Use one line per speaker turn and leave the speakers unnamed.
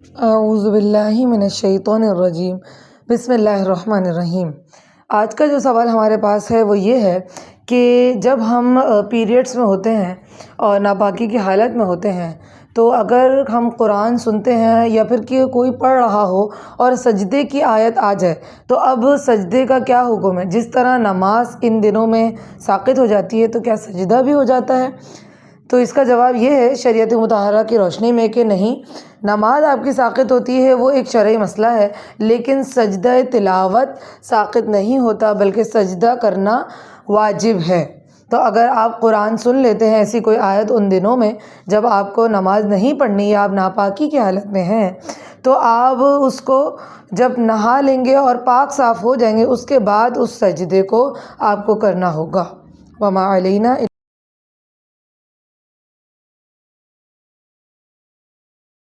اعوذ باللہ من الشیطان الرجیم، بسم اللہ الرحمن الرحیم۔ آج کا جو سوال ہمارے پاس ہے وہ یہ ہے کہ جب ہم پیریڈس میں ہوتے ہیں اور ناپاکی کی حالت میں ہوتے ہیں تو اگر ہم قرآن سنتے ہیں یا پھر کہ کوئی پڑھ رہا ہو اور سجدے کی آیت آ جائے تو اب سجدے کا کیا حکم ہے؟ جس طرح نماز ان دنوں میں ساقط ہو جاتی ہے تو کیا سجدہ بھی ہو جاتا ہے؟ تو اس کا جواب یہ ہے شریعت مطہرہ کی روشنی میں کہ نہیں، نماز آپ کی ساقط ہوتی ہے وہ ایک شرعی مسئلہ ہے، لیکن سجدہ تلاوت ساقط نہیں ہوتا بلکہ سجدہ کرنا واجب ہے۔ تو اگر آپ قرآن سن لیتے ہیں ایسی کوئی آیت ان دنوں میں جب آپ کو نماز نہیں پڑھنی یا آپ ناپاکی کی حالت میں ہیں تو آپ اس کو جب نہا لیں گے اور پاک صاف ہو جائیں گے اس کے بعد اس سجدے کو آپ کو کرنا ہوگا۔ وما علینا